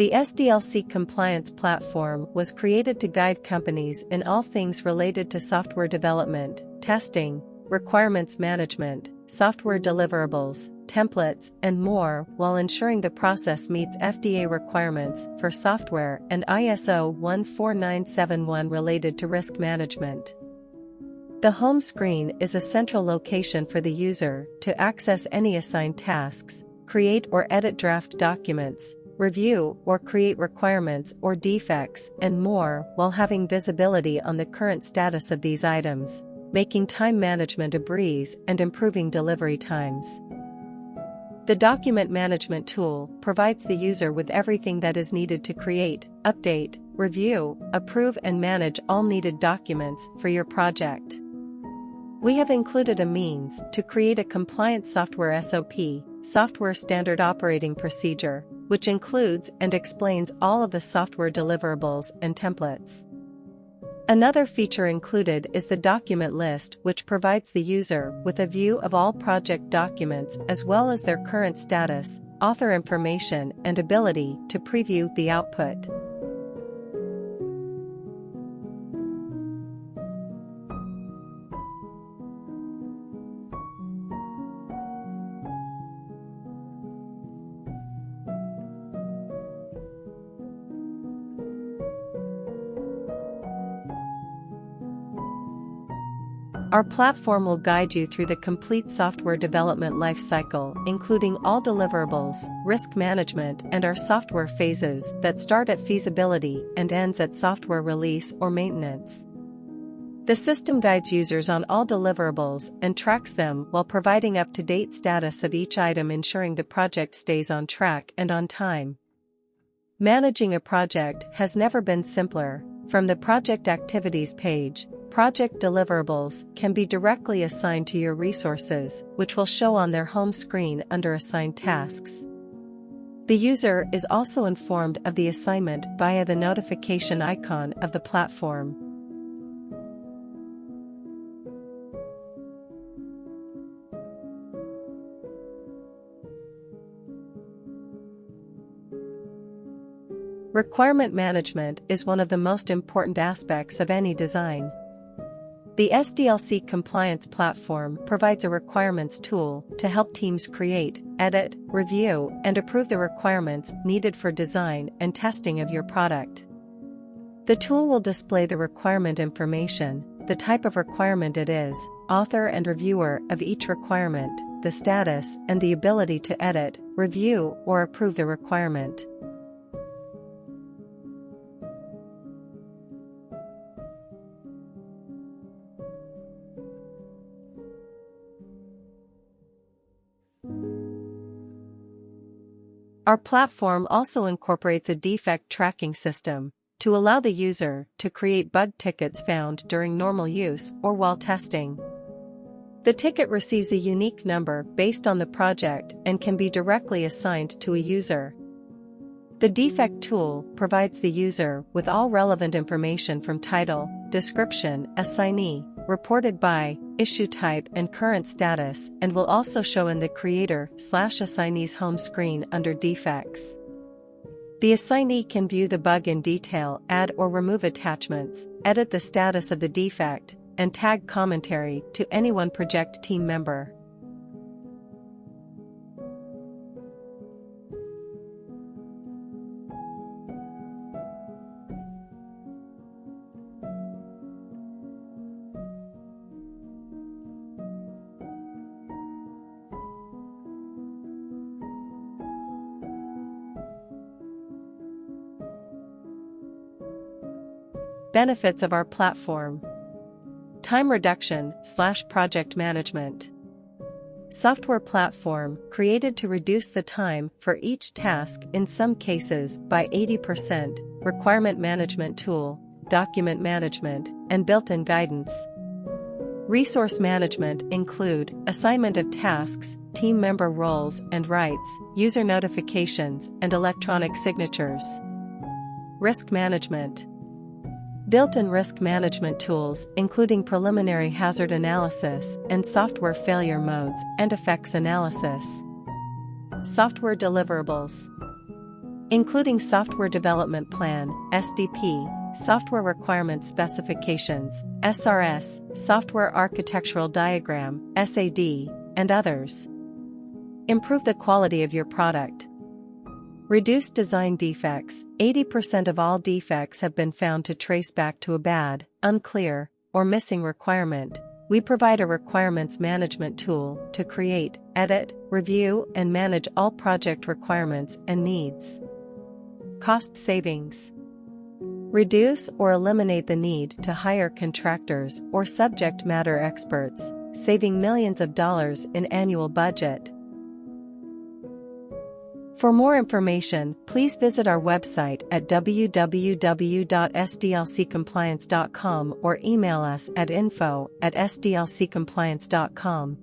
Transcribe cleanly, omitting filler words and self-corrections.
The SDLC compliance platform was created to guide companies in all things related to software development, testing, requirements management, software deliverables, templates, and more, while ensuring the process meets FDA requirements for software and ISO 14971 related to risk management. The home screen is a central location for the user to access any assigned tasks, create or edit draft documents, review or create requirements or defects, and more, while having visibility on the current status of these items, making time management a breeze and improving delivery times. The document management tool provides the user with everything that is needed to create, update, review, approve, and manage all needed documents for your project. We have included a means to create a compliant software SOP, Software Standard Operating Procedure, which includes and explains all of the software deliverables and templates. Another feature included is the document list, which provides the user with a view of all project documents as well as their current status, author information, and ability to preview the output. Our platform will guide you through the complete software development lifecycle, including all deliverables, risk management, and our software phases that start at feasibility and ends at software release or maintenance. The system guides users on all deliverables and tracks them while providing up-to-date status of each item, ensuring the project stays on track and on time. Managing a project has never been simpler. From the Project Activities page, project deliverables can be directly assigned to your resources, which will show on their home screen under Assigned Tasks. The user is also informed of the assignment via the notification icon of the platform. Requirement management is one of the most important aspects of any design. The SDLC compliance platform provides a requirements tool to help teams create, edit, review, and approve the requirements needed for design and testing of your product. The tool will display the requirement information, the type of requirement it is, author and reviewer of each requirement, the status, and the ability to edit, review, or approve the requirement. Our platform also incorporates a defect tracking system to allow the user to create bug tickets found during normal use or while testing. The ticket receives a unique number based on the project and can be directly assigned to a user. The defect tool provides the user with all relevant information from title, description, assignee, reported by, issue type, and current status, and will also show in the creator/assignee's home screen under defects. The assignee can view the bug in detail, add or remove attachments, edit the status of the defect, and tag commentary to any one project team member. Benefits of our platform: time reduction/project management. Software platform created to reduce the time for each task, in some cases by 80%, requirement management tool, document management, and built-in guidance. Resource management include assignment of tasks, team member roles and rights, user notifications, and electronic signatures. Risk management. Built-in risk management tools, including preliminary hazard analysis and software failure modes and effects analysis. Software deliverables. including Software Development Plan, SDP, Software Requirements Specifications, SRS, Software Architectural Diagram, SAD, and others. Improve the quality of your product. Reduce design defects. 80% of all defects have been found to trace back to a bad, unclear, or missing requirement. We provide a requirements management tool to create, edit, review, and manage all project requirements and needs. Cost savings. Reduce or eliminate the need to hire contractors or subject matter experts, saving millions of dollars in annual budget. For more information, please visit our website at www.sdlccompliance.com or email us at info@sdlccompliance.com.